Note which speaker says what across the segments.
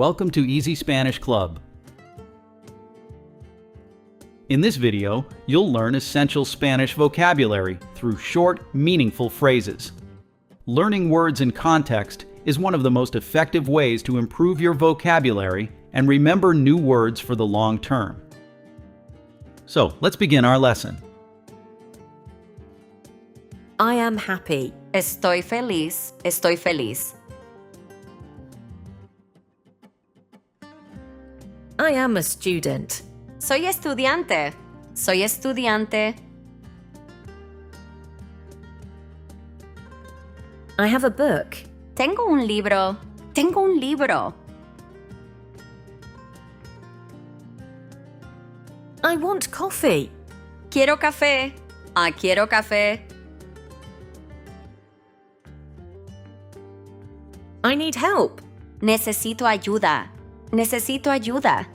Speaker 1: welcome to Easy Spanish Club. In this video, you'll learn essential Spanish vocabulary through short, meaningful phrases. Learning words in context is one of the most effective ways to improve your vocabulary and remember new words for the long term. So, let's begin our lesson.
Speaker 2: I am happy.
Speaker 3: Estoy feliz, estoy feliz.
Speaker 2: I am a student.
Speaker 3: Soy estudiante, soy estudiante.
Speaker 2: I have a book.
Speaker 3: Tengo un libro, tengo un libro.
Speaker 2: I want coffee.
Speaker 3: Quiero café, quiero café.
Speaker 2: I need help.
Speaker 3: Necesito ayuda, necesito ayuda.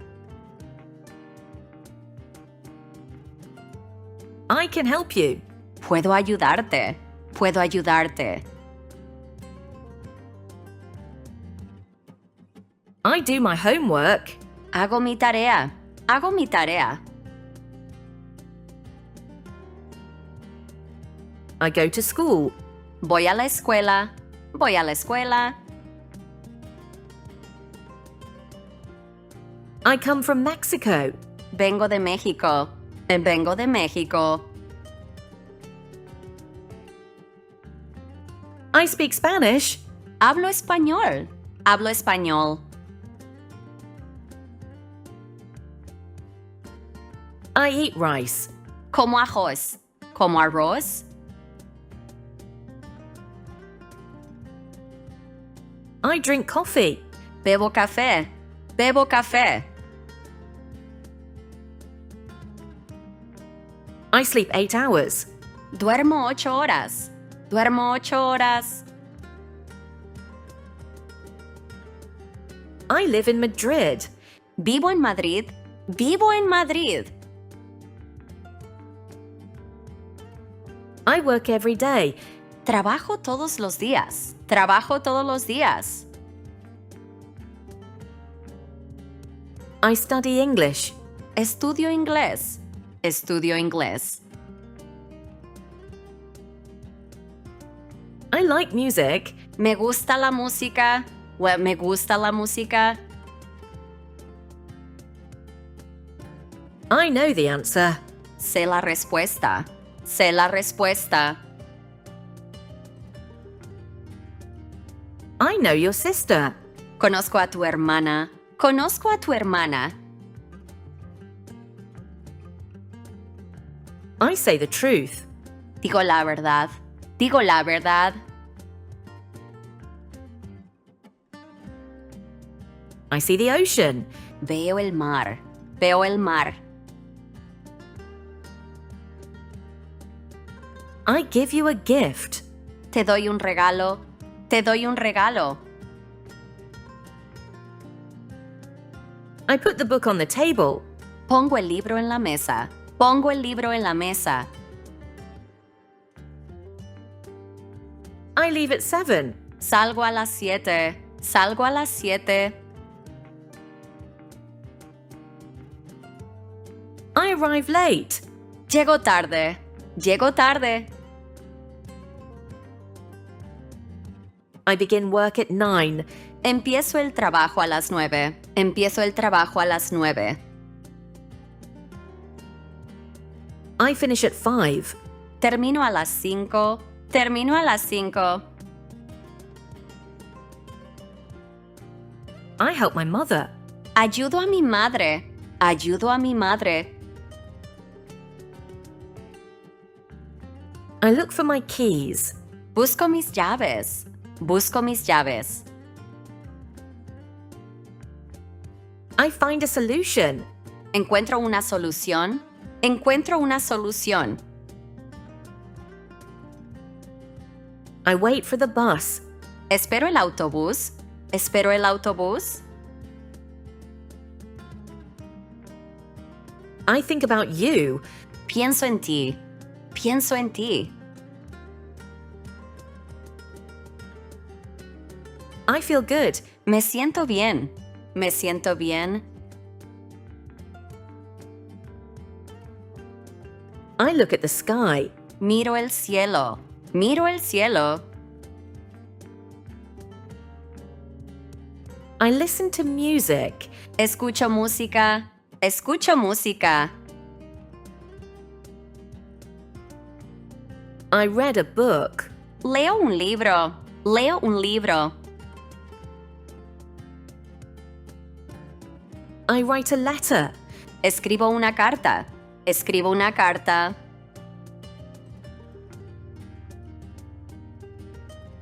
Speaker 2: I can help you.
Speaker 3: Puedo ayudarte, puedo ayudarte.
Speaker 2: I do my homework.
Speaker 3: Hago mi tarea, hago mi tarea.
Speaker 2: I go to school.
Speaker 3: Voy a la escuela, voy a la escuela.
Speaker 2: I come from Mexico.
Speaker 3: Vengo de México, vengo de México.
Speaker 2: I speak Spanish.
Speaker 3: Hablo español, hablo español.
Speaker 2: I eat rice.
Speaker 3: Como arroz, como arroz.
Speaker 2: I drink coffee.
Speaker 3: Bebo café, bebo café.
Speaker 2: I sleep 8 hours.
Speaker 3: Duermo 8 horas, duermo 8 horas.
Speaker 2: I live in Madrid.
Speaker 3: Vivo en Madrid, vivo en Madrid.
Speaker 2: I work every day.
Speaker 3: Trabajo todos los días, trabajo todos los días.
Speaker 2: I study English.
Speaker 3: Estudio inglés, estudio inglés.
Speaker 2: I like music.
Speaker 3: Me gusta la música, me gusta la música.
Speaker 2: I know the answer.
Speaker 3: Sé la respuesta, sé la respuesta.
Speaker 2: I know your sister.
Speaker 3: Conozco a tu hermana, conozco a tu hermana.
Speaker 2: I say the truth.
Speaker 3: Digo la verdad, digo la verdad.
Speaker 2: I see the ocean.
Speaker 3: Veo el mar, veo el mar.
Speaker 2: I give you a gift.
Speaker 3: Te doy un regalo, te doy un regalo.
Speaker 2: I put the book on the table.
Speaker 3: Pongo el libro en la mesa, pongo el libro en la mesa.
Speaker 2: I leave at 7.
Speaker 3: Salgo a las 7, salgo a las 7.
Speaker 2: I arrive late.
Speaker 3: Llego tarde, llego tarde.
Speaker 2: I begin work at 9.
Speaker 3: Empiezo el trabajo a las 9, empiezo el trabajo a las 9.
Speaker 2: I finish at 5.
Speaker 3: Termino a las 5, termino a las 5.
Speaker 2: I help my mother.
Speaker 3: Ayudo a mi madre, ayudo a mi madre.
Speaker 2: I look for my keys.
Speaker 3: Busco mis llaves, busco mis llaves.
Speaker 2: I find a solution.
Speaker 3: Encuentro una solución, encuentro una solución.
Speaker 2: I wait for the bus.
Speaker 3: Espero el autobús, espero el autobús.
Speaker 2: I think about you.
Speaker 3: Pienso en ti, pienso en ti.
Speaker 2: I feel good.
Speaker 3: Me siento bien, Me siento bien.
Speaker 2: I look at the sky.
Speaker 3: Miro el cielo. Miro el cielo.
Speaker 2: I listen to music.
Speaker 3: Escucho música. Escucho música.
Speaker 2: I read a book.
Speaker 3: Leo un libro. Leo un libro.
Speaker 2: I write a letter.
Speaker 3: Escribo una carta. Escribo una carta.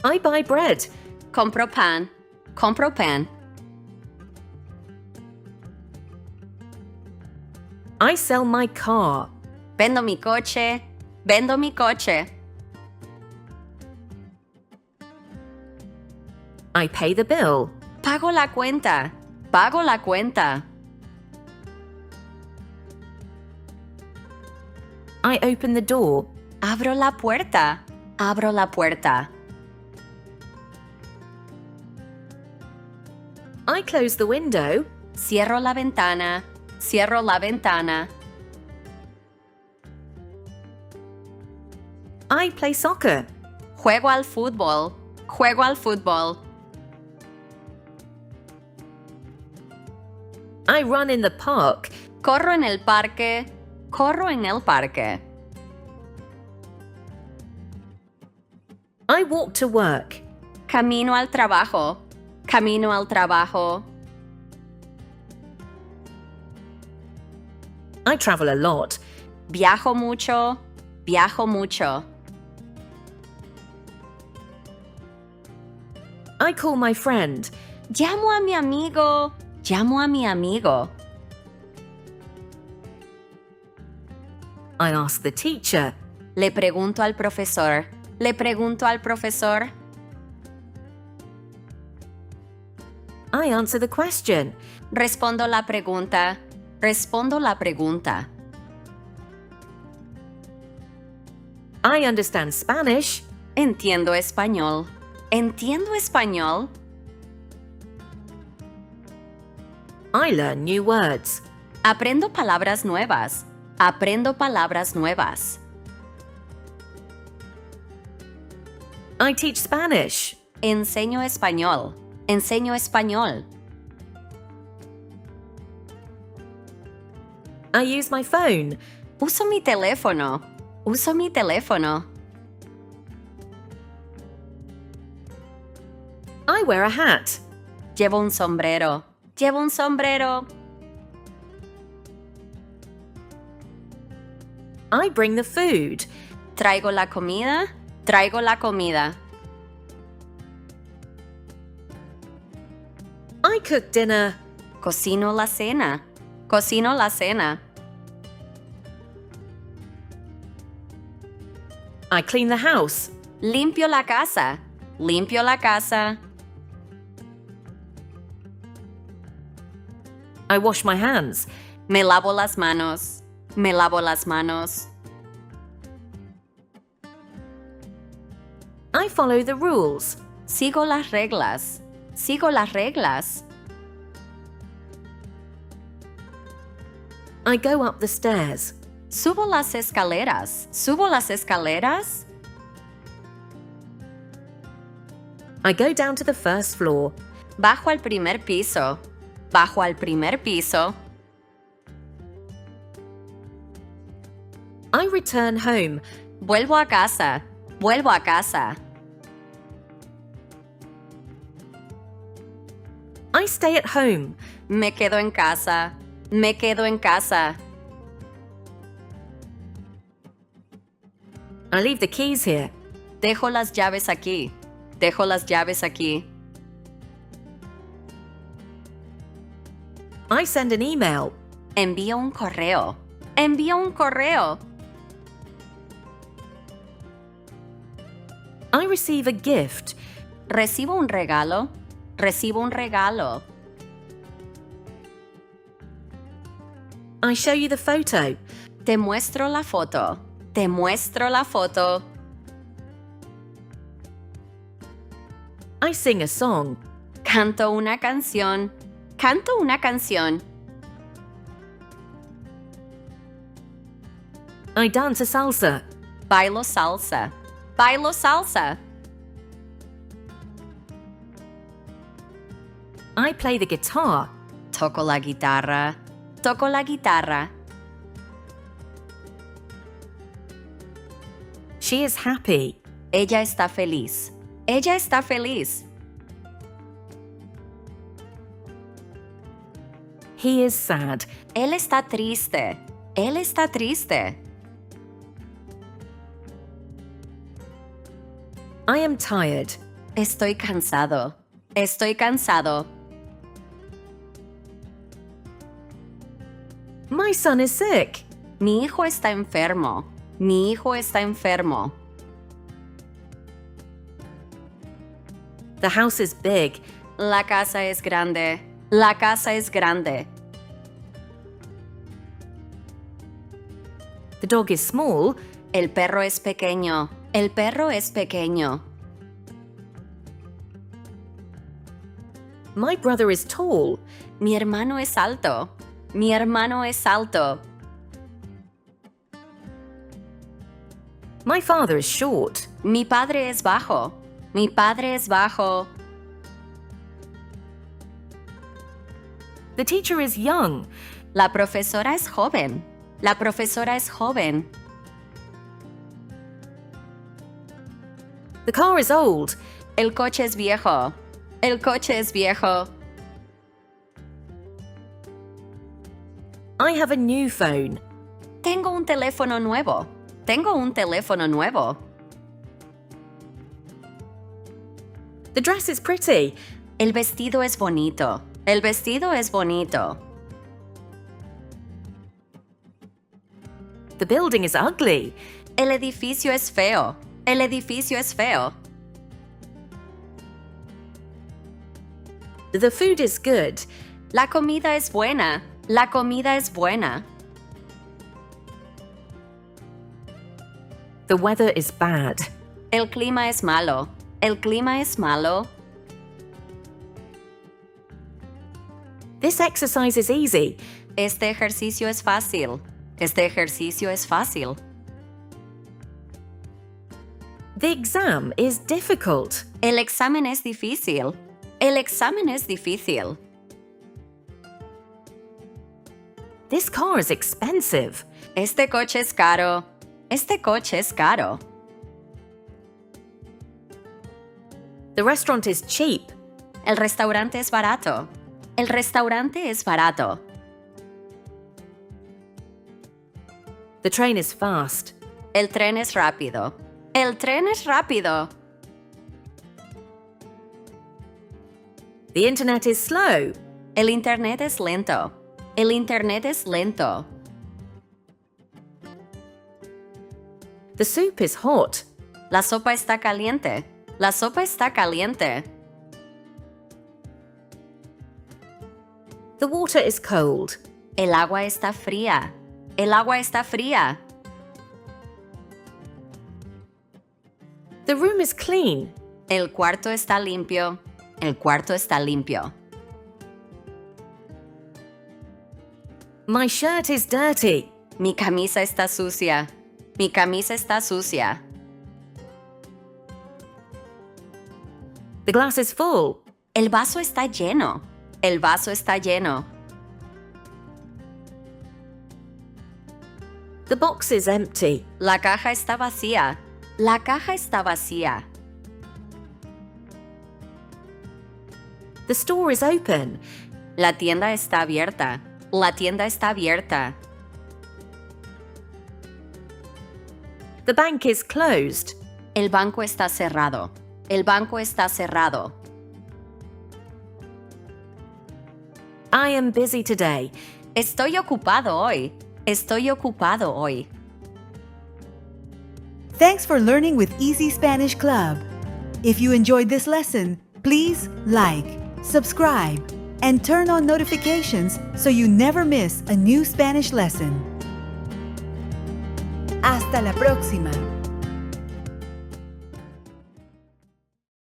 Speaker 2: I buy bread.
Speaker 3: Compro pan. Compro pan.
Speaker 2: I sell my car.
Speaker 3: Vendo mi coche. Vendo mi coche.
Speaker 2: I pay the bill.
Speaker 3: Pago la cuenta. Pago la cuenta.
Speaker 2: I open the door.
Speaker 3: Abro la puerta. Abro la puerta.
Speaker 2: I close the window.
Speaker 3: Cierro la ventana. Cierro la ventana.
Speaker 2: I play soccer.
Speaker 3: Juego al fútbol. Juego al fútbol.
Speaker 2: I run in the park.
Speaker 3: Corro en el parque. Corro en el parque.
Speaker 2: I walk to work.
Speaker 3: Camino al trabajo. Camino al trabajo.
Speaker 2: I travel a lot.
Speaker 3: Viajo mucho. Viajo mucho.
Speaker 2: I call my friend.
Speaker 3: Llamo a mi amigo. Llamo a mi amigo.
Speaker 2: I ask the teacher.
Speaker 3: Le pregunto al profesor. Le pregunto al profesor.
Speaker 2: I answer the question.
Speaker 3: Respondo la pregunta. Respondo la pregunta.
Speaker 2: I understand Spanish.
Speaker 3: Entiendo español. Entiendo español.
Speaker 2: I learn new words.
Speaker 3: Aprendo palabras nuevas. Aprendo palabras nuevas.
Speaker 2: I teach Spanish.
Speaker 3: Enseño español. Enseño español.
Speaker 2: I use my phone.
Speaker 3: Uso mi teléfono. Uso mi teléfono.
Speaker 2: I wear a hat.
Speaker 3: Llevo un sombrero. Llevo un sombrero.
Speaker 2: I bring the food.
Speaker 3: Traigo la comida. Traigo la comida.
Speaker 2: I cook dinner.
Speaker 3: Cocino la cena. Cocino la cena.
Speaker 2: I clean the house.
Speaker 3: Limpio la casa. Limpio la casa.
Speaker 2: I wash my hands.
Speaker 3: Me lavo las manos. Me lavo las manos.
Speaker 2: I follow the rules.
Speaker 3: Sigo las reglas. Sigo las reglas.
Speaker 2: I go up the stairs.
Speaker 3: Subo las escaleras. Subo las escaleras.
Speaker 2: I go down to the first floor.
Speaker 3: Bajo al primer piso. Bajo al primer piso.
Speaker 2: I return home.
Speaker 3: Vuelvo a casa. Vuelvo a casa.
Speaker 2: I stay at home.
Speaker 3: Me quedo en casa. Me quedo en casa.
Speaker 2: I leave the keys here.
Speaker 3: Dejo las llaves aquí. Dejo las llaves aquí.
Speaker 2: I send an email.
Speaker 3: Envío un correo. Envío un correo.
Speaker 2: I receive a gift.
Speaker 3: Recibo un regalo. Recibo un regalo.
Speaker 2: I show you the photo.
Speaker 3: Te muestro la foto. Te muestro la foto.
Speaker 2: I sing a song.
Speaker 3: Canto una canción. Canto una canción.
Speaker 2: I dance a salsa.
Speaker 3: Bailo salsa. Bailo salsa.
Speaker 2: I play the guitar.
Speaker 3: Toco la guitarra. Toco la guitarra.
Speaker 2: She is happy.
Speaker 3: Ella está feliz. Ella está feliz.
Speaker 2: He is sad.
Speaker 3: Él está triste. Él está triste.
Speaker 2: I am tired.
Speaker 3: Estoy cansado. Estoy cansado.
Speaker 2: My son is sick.
Speaker 3: Mi hijo está enfermo. Mi hijo está enfermo.
Speaker 2: The house is big.
Speaker 3: La casa es grande. La casa es grande.
Speaker 2: The dog is small.
Speaker 3: El perro es pequeño. El perro es pequeño.
Speaker 2: My brother is tall.
Speaker 3: Mi hermano es alto. Mi hermano es alto.
Speaker 2: My father is short.
Speaker 3: Mi padre es bajo. Mi padre es bajo.
Speaker 2: The teacher is young.
Speaker 3: La profesora es joven. La profesora es joven.
Speaker 2: The car is old.
Speaker 3: El coche es viejo. El coche es viejo.
Speaker 2: I have a new phone.
Speaker 3: Tengo un teléfono nuevo. Tengo un teléfono nuevo.
Speaker 2: The dress is pretty.
Speaker 3: El vestido es bonito. El vestido es bonito.
Speaker 2: The building is ugly.
Speaker 3: El edificio es feo. El edificio es feo.
Speaker 2: The food is good.
Speaker 3: La comida es buena. La comida es buena.
Speaker 2: The weather is bad.
Speaker 3: El clima es malo. El clima es malo.
Speaker 2: This exercise is easy.
Speaker 3: Este ejercicio es fácil. Este ejercicio es fácil.
Speaker 2: The exam is difficult.
Speaker 3: El examen es difícil. El examen es difícil.
Speaker 2: This car is expensive.
Speaker 3: Este coche es caro. Este coche es caro.
Speaker 2: The restaurant is cheap.
Speaker 3: El restaurante es barato. El restaurante es barato.
Speaker 2: The train is fast.
Speaker 3: El tren es rápido. El tren es rápido.
Speaker 2: The internet is slow.
Speaker 3: El internet es lento. El internet es lento.
Speaker 2: The soup is hot.
Speaker 3: La sopa está caliente. La sopa está caliente.
Speaker 2: The water is cold.
Speaker 3: El agua está fría. El agua está fría.
Speaker 2: The room is clean.
Speaker 3: El cuarto está limpio. El cuarto está limpio.
Speaker 2: My shirt is dirty.
Speaker 3: Mi camisa está sucia. Mi camisa está sucia.
Speaker 2: The glass is full.
Speaker 3: El vaso está lleno. El vaso está lleno.
Speaker 2: The box is empty.
Speaker 3: La caja está vacía. La caja está vacía.
Speaker 2: The store is open.
Speaker 3: La tienda está abierta. La tienda está abierta.
Speaker 2: The bank is closed.
Speaker 3: El banco está cerrado. El banco está cerrado.
Speaker 2: I am busy today.
Speaker 3: Estoy ocupado hoy. Estoy ocupado hoy.
Speaker 4: Thanks for learning with Easy Spanish Club. If you enjoyed this lesson, please like, subscribe, and turn on notifications so you never miss a new Spanish lesson. Hasta la próxima.